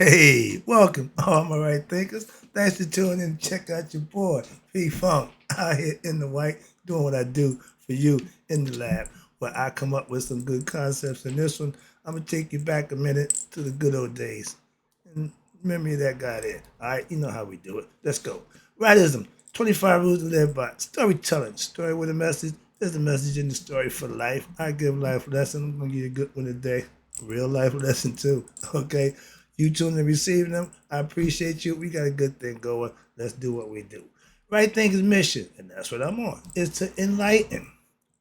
Hey, welcome, all my right thinkers. Thanks for tuning in. Check out your boy, P Funk, out here in the white, doing what I do for you in the lab, where I come up with some good concepts. In this one, I'm gonna take you back a minute to the good old days. And memory of that guy there. All right, you know how we do it. Let's go. Rightism, 25 rules to live by. Storytelling, story with a message. There's a message in the story for life. I give life lesson. I'm gonna give you a good one today. Real life lesson too. Okay. You tuning and receiving them. I appreciate you. We got a good thing going. Let's do what we do. Right Thinkers mission, and that's what I'm on, is to enlighten,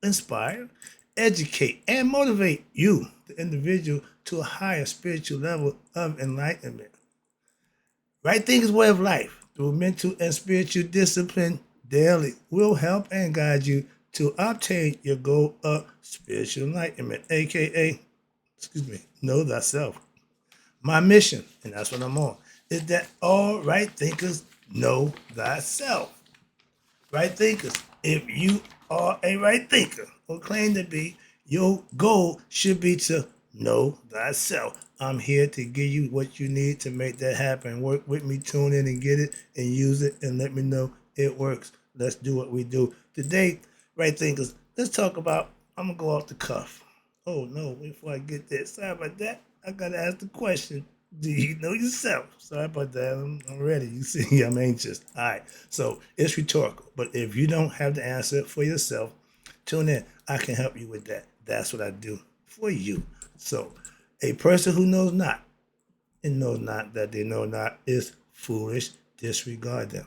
inspire, educate, and motivate you, the individual, to a higher spiritual level of enlightenment. Right Thinkers way of life through mental and spiritual discipline daily will help and guide you to obtain your goal of spiritual enlightenment, aka, know thyself. My mission, and that's what I'm on, is that all right thinkers know thyself. Right thinkers, if you are a right thinker or claim to be, your goal should be to know thyself. I'm here to give you what you need to make that happen. Work with me, tune in and get it and use it and let me know it works. Let's do what we do. Today, right thinkers, let's talk about, I'm going to go off the cuff. Oh no, before I get there, sorry about that. I got to ask the question. Do you know yourself? Sorry about that. I'm ready. You see, I'm anxious. All right. So it's rhetorical. But if you don't have the answer for yourself, tune in. I can help you with that. That's what I do for you. So a person who knows not and knows not that they know not is foolish. Disregard them.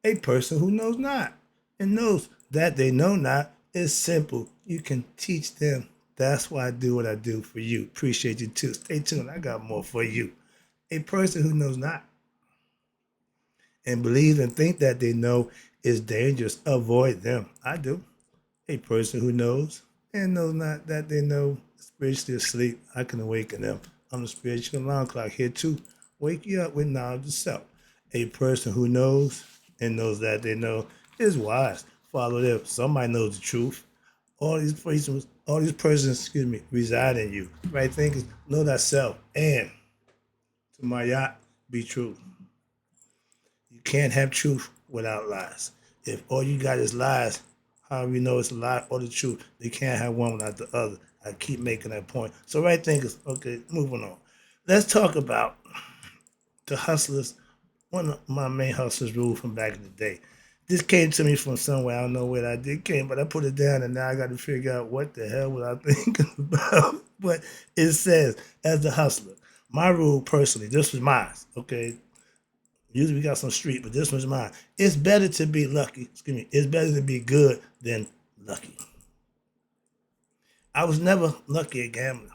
A person who knows not and knows that they know not is simple. You can teach them. That's why I do what I do for you. Appreciate you too. Stay tuned. I got more for you. A person who knows not and believes and think that they know is dangerous. Avoid them. I do. A person who knows and knows not that they know spiritually asleep. I can awaken them. I'm the spiritual alarm clock here too. Wake you up with knowledge of self. A person who knows and knows that they know is wise. Follow them. Somebody knows the truth. All these persons, reside in you. Right thinkers, know thyself. And to my yacht, be true. You can't have truth without lies. If all you got is lies, how do you know it's a lie or the truth? They can't have one without the other. I keep making that point. So right thinkers, okay, moving on. Let's talk about the hustlers. One of my main hustlers rule from back in the day. This came to me from somewhere. I don't know where I did came, but I put it down and now I got to figure out what the hell was I thinking about. But it says, as the hustler, my rule personally, this was mine, okay? Usually we got some street, but this one's mine. It's better to be lucky. It's better to be good than lucky. I was never lucky at gambling.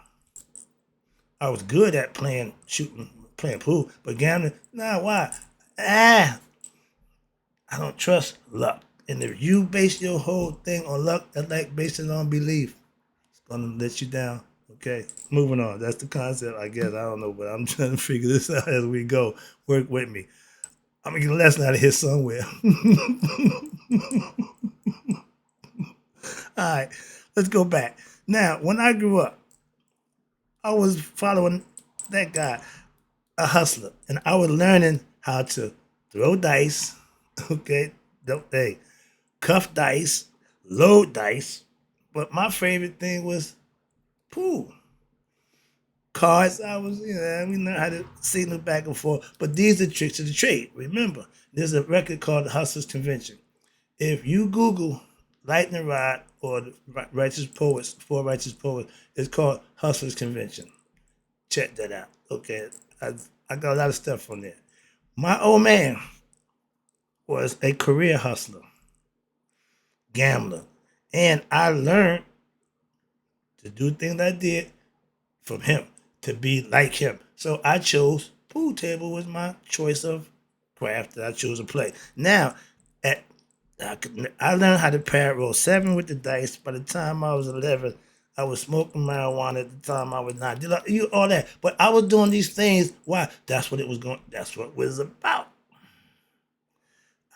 I was good at playing pool, but gambling, nah, why? Ah, I don't trust luck. And if you base your whole thing on luck, that's like basing it on belief. It's gonna let you down. Okay, moving on. That's the concept, I guess. I don't know, but I'm trying to figure this out as we go. Work with me. I'm gonna get a lesson out of here somewhere. All right, let's go back. Now, when I grew up, I was following that guy, a hustler, and I was learning how to throw dice. Okay, don't hey, cuff dice, load dice. But my favorite thing was pool. Cards, we learned how to signal back and forth. But these are tricks of the trade. Remember, there's a record called the Hustlers Convention. If you Google Lightning Rod or the Righteous Poets, Four Righteous Poets, it's called Hustlers Convention. Check that out. Okay, I got a lot of stuff from there. My old man was a career hustler, gambler, and I learned to do things I did from him to be like him. So I chose pool table was my choice of craft that I chose to play. Now, at I learned how to parrot roll seven with the dice. By the time I was 11, I was smoking marijuana. At the time I was not. You all that, but I was doing these things. Why? That's what it was going. That's what it was about.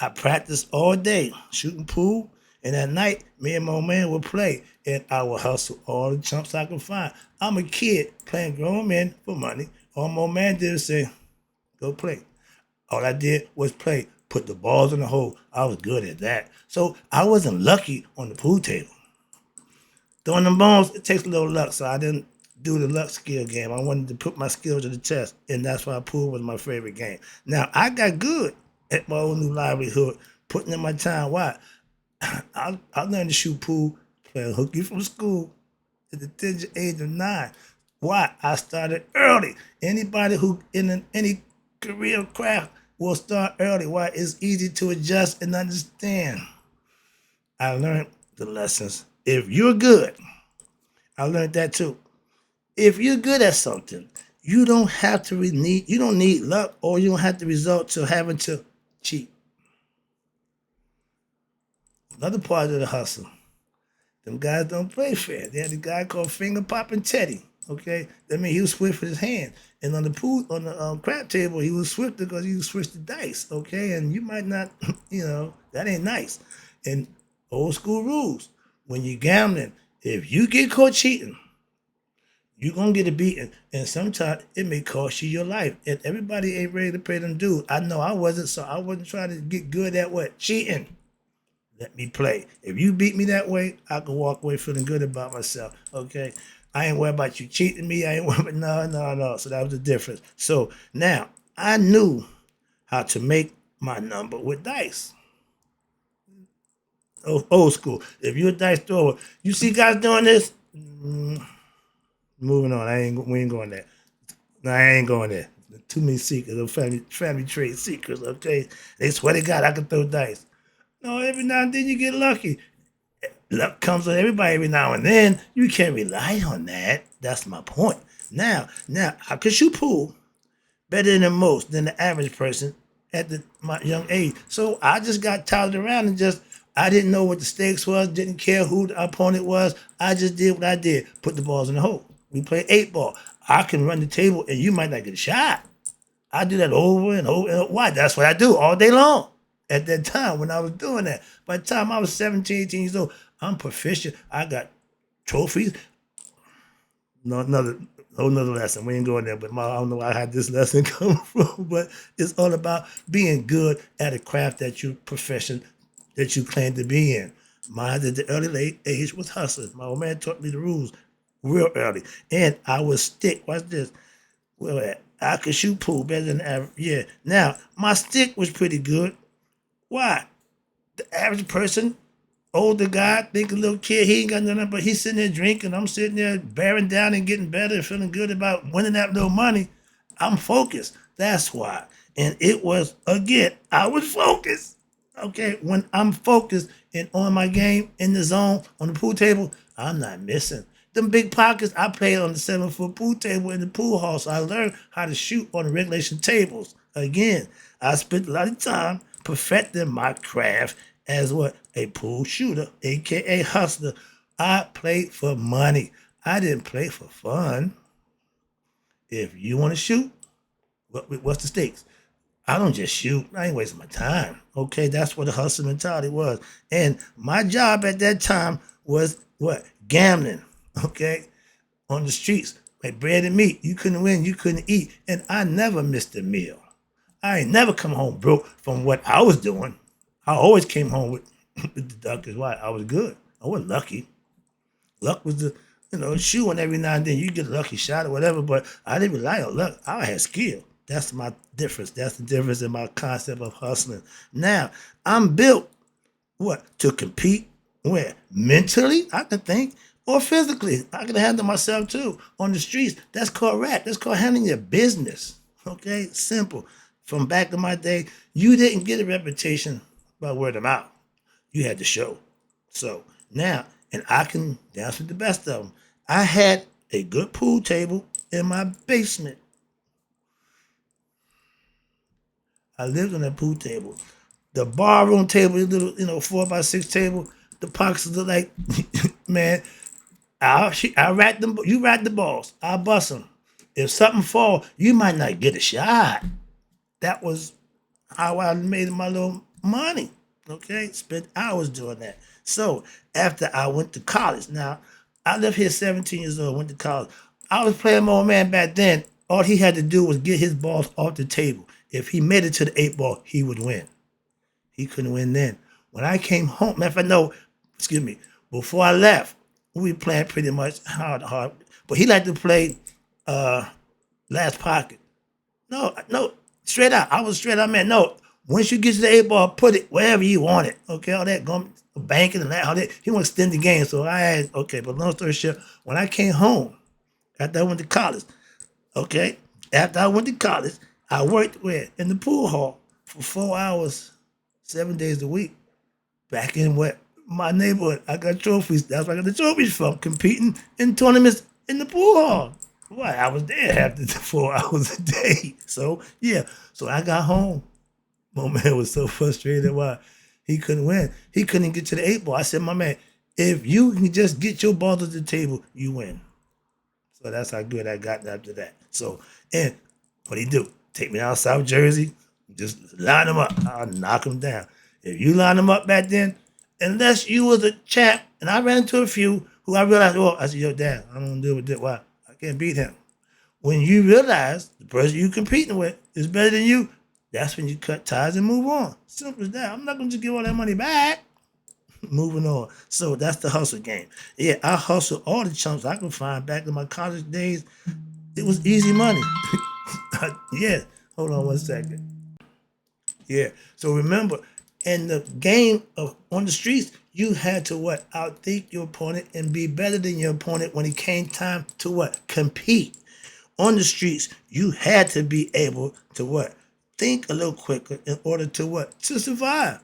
I practiced all day shooting pool, and at night, me and my man would play, and I would hustle all the chumps I could find. I'm a kid playing grown men for money. All my man did was say, Go play. All I did was play, put the balls in the hole. I was good at that. So I wasn't lucky on the pool table. Throwing them bones, it takes a little luck, so I didn't do the luck skill game. I wanted to put my skills to the test, and that's why pool was my favorite game. Now, I got good at my own new livelihood, putting in my time. Why? I learned to shoot pool playing hooky from school at the tender age of 9. Why? I started early. Anybody who any career craft will start early. Why? It's easy to adjust and understand. I learned the lessons. If you're good, I learned that too. If you're good at something, you don't have to need you don't need luck, or you don't have to resort to having to cheat. Another part of the hustle. Them guys don't play fair. They had a guy called Finger Poppin' Teddy. Okay, that means he was swift with his hand. And on the pool, on the crap table, he was swift because he switched the dice. Okay, and you might not, that ain't nice. And old school rules: when you're gambling, if you get caught cheating, you're gonna get a beating, and sometimes it may cost you your life. And everybody ain't ready to pay them dues. I know I wasn't, so I wasn't trying to get good at what cheating. Let me play. If you beat me that way, I can walk away feeling good about myself. Okay. I ain't worried about you cheating me. I ain't worried about no. So that was the difference. So now I knew how to make my number with dice. Old school. If you're a dice thrower, you see guys doing this. Moving on. We ain't going there. No, I ain't going there. Too many secrets. Family trade secrets. Okay. They swear to God I can throw dice. No, every now and then you get lucky. Luck comes with everybody every now and then. You can't rely on that. That's my point. Now, I could shoot pool better than most, than the average person at my young age. So I just got touted around and I didn't know what the stakes was, didn't care who the opponent was. I just did what I did, put the balls in the hole. We play 8 ball. I can run the table and you might not get a shot. I do that over and over. Why? That's what I do all day long. At that time when I was doing that. By the time I was 17, 18 years old, I'm proficient. I got trophies. No, whole nother lesson. We ain't going there, but I don't know where I had this lesson come from. But it's all about being good at a craft that you profession that you claim to be in. Mine at the early late age was hustling. My old man taught me the rules real early. And I would stick. Watch this. Well, I could shoot pool better than average. Yeah. Now, my stick was pretty good. Why? The average person, older guy, think a little kid, he ain't got nothing, but he's sitting there drinking. I'm sitting there bearing down and getting better and feeling good about winning that little money. I'm focused. That's why. And it was, again, I was focused. Okay, when I'm focused and on my game, in the zone, on the pool table, I'm not missing. Them big pockets, I played on the 7-foot pool table in the pool hall, so I learned how to shoot on the regulation tables. Again, I spent a lot of time perfecting my craft as what? A pool shooter, aka hustler. I played for money. I didn't play for fun. If you want to shoot, what's the stakes? I don't just shoot. I ain't wasting my time. Okay, that's what the hustle mentality was. And my job at that time was what? Gambling. Okay, on the streets, like bread and meat. You couldn't win, you couldn't eat, and I never missed a meal. I ain't never come home broke from what I was doing. I always came home with, with the duck is why I was good. I wasn't lucky. Luck was shooting every now and then. You get a lucky shot or whatever, but I didn't rely on luck. I had skill. That's my difference. That's the difference in my concept of hustling. Now, I'm built what? To compete where? Mentally, I can think, or physically. I can handle myself too. On the streets, that's called rap. That's called handling your business. Okay? Simple. From back in my day, you didn't get a reputation by word of mouth. You had to show. So now, and I can dance with the best of them. I had a good pool table in my basement. I lived on that pool table. The bar room table, the little, 4x6 table, the pockets look like, man, I rack them, you rack the balls, I bust them. If something fall, you might not get a shot. That was how I made my little money. Okay, spent hours doing that. So after I went to college, now I left here 17 years old, went to college. I was playing my old man back then. All he had to do was get his balls off the table. If he made it to the 8 ball, he would win. He couldn't win then. When I came home, matter of fact, no, excuse me, before I left, we playing pretty much hard. But he liked to play last pocket. No, straight out. I was straight out, man. No, once you get to the 8 ball, put it wherever you want it. Okay, all that going banking and that, all that. He want to extend the game. So I had, okay, but long story short, when I came home, after I went to college, okay, after I went to college, I worked in the pool hall for 4 hours, 7 days a week. Back in what my neighborhood, I got trophies. That's where I got the trophies from, competing in tournaments in the pool hall. Why? I was there half the 4 hours a day. So yeah. So I got home. My man was so frustrated. Why? He couldn't win. He couldn't get to the 8 ball. I said, my man, if you can just get your ball to the table, you win. So that's how good I got after that. So, and what he do? Take me down South Jersey, just line them up. I'll knock them down. If you line them up back then, unless you was a champ, and I ran into a few who I realized, oh, I said, yo, damn, I don't deal with that. Why? I can't beat him. When you realize the person you competing with is better than you, that's when you cut ties and move on. Simple as that. I'm not gonna just give all that money back. Moving on. So that's the hustle game. Yeah, I hustle all the chumps I could find back in my college days. It was easy money. Yeah. Hold on one second. Yeah. So remember, in the game of on the streets, you had to what? Outthink your opponent and be better than your opponent when it came time to what? Compete. On the streets, you had to be able to what? Think a little quicker in order to what? To survive.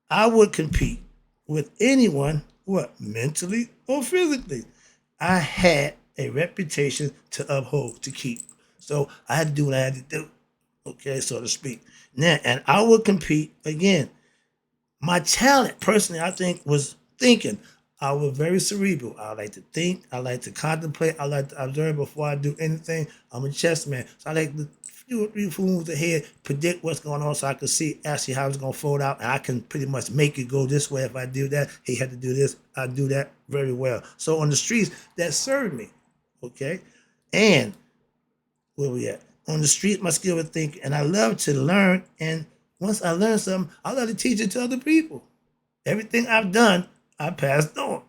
I would compete with anyone, what? Mentally or physically. I had a reputation to uphold, to keep. So I had to do what I had to do, okay, so to speak. Now, and I would compete again. My talent, personally, I think, was thinking. I was very cerebral. I like to think. I like to contemplate. I like to observe before I do anything. I'm a chess man. So I like to 2 or 3 moves ahead, predict what's going on so I can see actually how it's going to fold out. And I can pretty much make it go this way if I do that. He had to do this. I do that very well. So on the streets, that served me, okay? And where we at? On the street, my skill of thinking. And I love to learn. And once I learn something, I love to teach it to other people. Everything I've done, I passed on.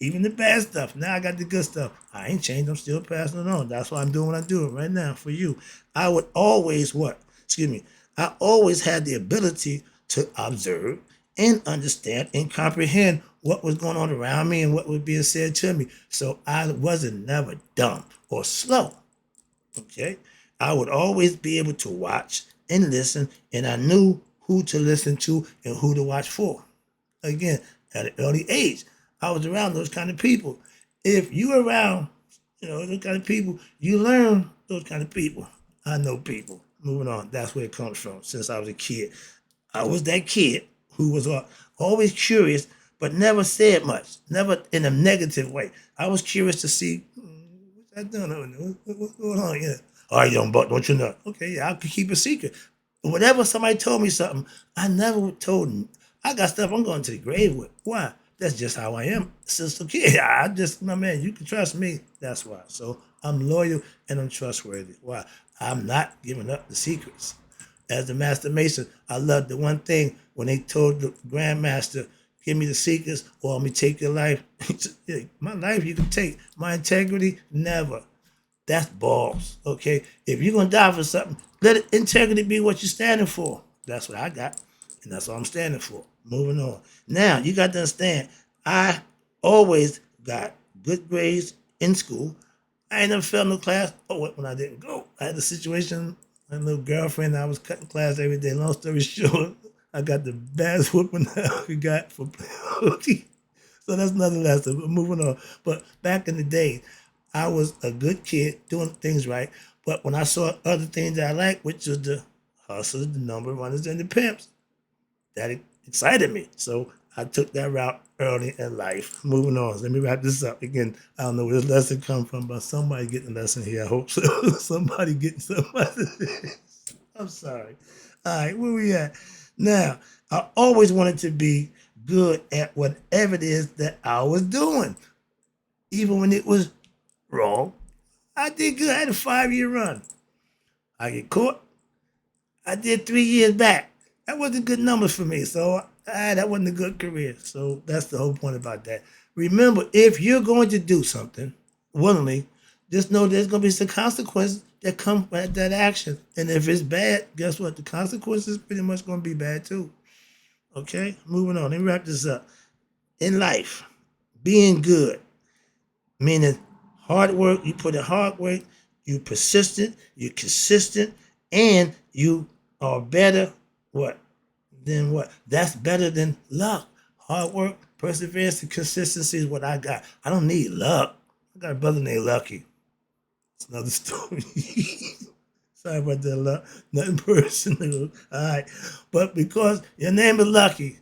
Even the bad stuff. Now I got the good stuff. I ain't changed. I'm still passing it on. That's why I'm doing what I'm doing right now for you. I would always what? Excuse me. I always had the ability to observe and understand and comprehend what was going on around me and what was being said to me. So I wasn't never dumb or slow. Okay? I would always be able to watch and listen, and I knew who to listen to and who to watch for. Again, at an early age, I was around those kind of people. If you around, those kind of people, you learn those kind of people. I know people. Moving on, that's where it comes from. Since I was a kid, I was that kid who was always curious, but never said much, never in a negative way. I was curious to see what's that doing. What's going on? Yeah. All right, young buck, don't you know? Okay, yeah, I could keep a secret. But whenever somebody told me something, I never told them. I got stuff I'm going to the grave with. Why? That's just how I am. Since a kid, my man, you can trust me. That's why. So I'm loyal and I'm trustworthy. Why? I'm not giving up the secrets. As the Master Mason, I love the one thing when they told the Grandmaster, give me the secrets or let me take your life. My life you can take. My integrity, never. That's balls, okay? If you're going to die for something, let integrity be what you're standing for. That's what I got, and that's what I'm standing for. Moving on. Now, you got to understand, I always got good grades in school. I ain't never failed no class. Oh, when I didn't go. I had a situation, my little girlfriend, I was cutting class every day. Long story short, I got the baddest whooping I ever got for playing. So that's another lesson. But moving on. But back in the day, I was a good kid doing things right. But when I saw other things that I liked, which was the hustlers, the number runners, and the pimps, that excited me. So I took that route early in life. Moving on. Let me wrap this up. Again, I don't know where this lesson come from, but somebody getting a lesson here. I hope so. Somebody getting somebody. I'm sorry. All right, where we at? Now, I always wanted to be good at whatever it is that I was doing. Even when it was wrong, I did good. I had a 5-year run. I get caught. I did 3 years back. That wasn't good numbers for me. So that wasn't a good career. So that's the whole point about that. Remember, if you're going to do something willingly, just know there's going to be some consequences that come with that action. And if it's bad, guess what? The consequences pretty much going to be bad too. Okay, moving on. Let me wrap this up. In life, being good, meaning hard work, you put in hard work, you persistent, you consistent, and you are better what? Than what? That's better than luck. Hard work, perseverance, and consistency is what I got. I don't need luck. I got a brother named Lucky. It's another story. Sorry about that, luck. Nothing personal. All right. But because your name is Lucky,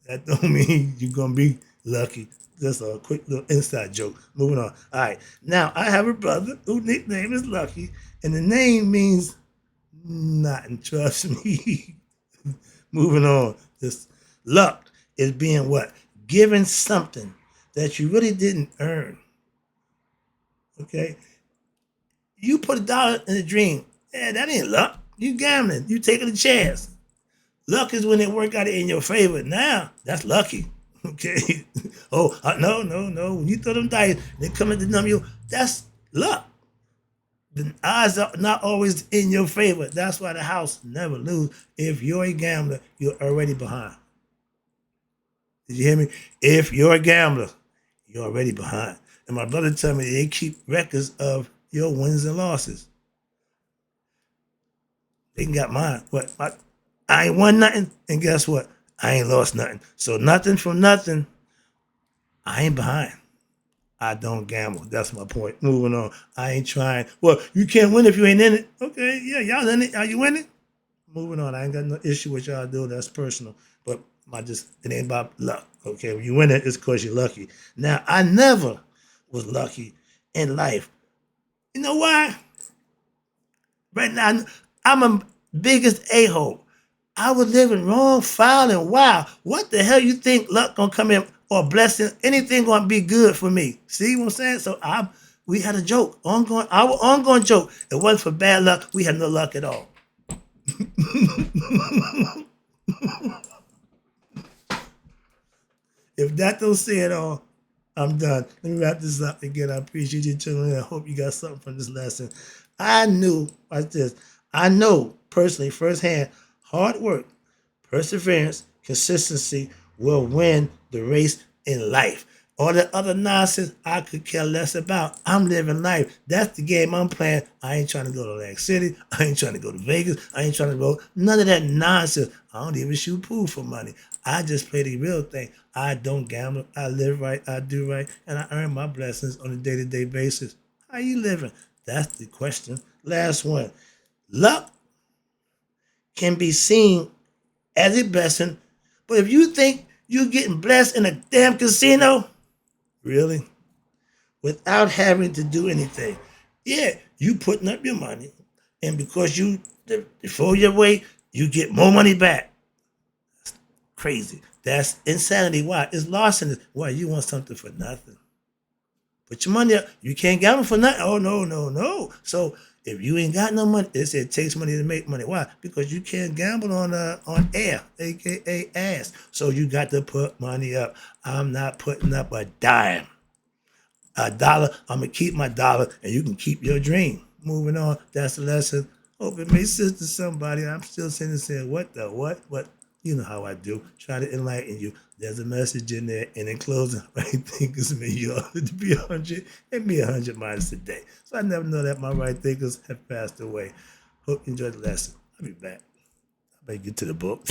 that don't mean you're going to be lucky. Just a quick little inside joke. Moving on. All right. Now, I have a brother whose nickname is Lucky, and the name means nothing. Trust me. Moving on. This luck is being what? Given something that you really didn't earn. Okay? You put $1 in a dream. Yeah, that ain't luck. You gambling. You taking a chance. Luck is when it work out in your favor. Now, that's lucky. Okay? No. When you throw them dice, they come in to numb you. That's luck. The odds are not always in your favor. That's why the house never lose. If you're a gambler, you're already behind. Did you hear me? If you're a gambler, you're already behind. And my brother told me they keep records of your wins and losses. They got mine. I ain't won nothing, and guess what? I ain't lost nothing. So nothing from nothing. I ain't behind. I don't gamble. That's my point. Moving on. I ain't trying. Well, you can't win if you ain't in it. Okay, yeah, y'all in it. Are you in it? Moving on. I ain't got no issue with y'all doing. That's personal. But it ain't about luck. Okay, when you win it, it's because you're lucky. Now, I never was lucky in life. You know why? Right now, I'm a biggest a-hole. I was living wrong, foul, and wild. What the hell you think luck gonna come in or blessing? Anything gonna be good for me? See what I'm saying? So we had a joke, our ongoing joke. It wasn't for bad luck. We had no luck at all. If that don't say it all, I'm done. Let me wrap this up again. I appreciate you tuning in. I hope you got something from this lesson. I know personally, firsthand, hard work, perseverance, consistency will win the race in life. All the other nonsense I could care less about. I'm living life. That's the game I'm playing. I ain't trying to go to Atlantic City. I ain't trying to go to Vegas. I ain't trying to go none of that nonsense. I don't even shoot pool for money. I just play the real thing. I don't gamble. I live right. I do right. And I earn my blessings on a day-to-day basis. How you living? That's the question. Last one. Luck can be seen as a blessing, but if you think you're getting blessed in a damn casino, really? Without having to do anything. Yeah, you putting up your money, and because you throw your way, you get more money back. That's crazy. That's insanity. Why? It's larceny. Why? You want something for nothing. Put your money up. You can't gamble for nothing. Oh, no. So if you ain't got no money, it takes money to make money. Why? Because you can't gamble on air, aka ass. So you got to put money up. I'm not putting up a dime. $1, I'm gonna keep my dollar, and you can keep your dream. Moving on. That's the lesson. Hope it makes sense to somebody. I'm still sitting and saying, what the what? But you know how I do. Try to enlighten you. There's a message in there. And in closing, right thinkers may you ought to be 100 and me 100 miles a day. So I never know that my right thinkers have passed away. Hope you enjoyed the lesson. I'll be back. I better get to the book.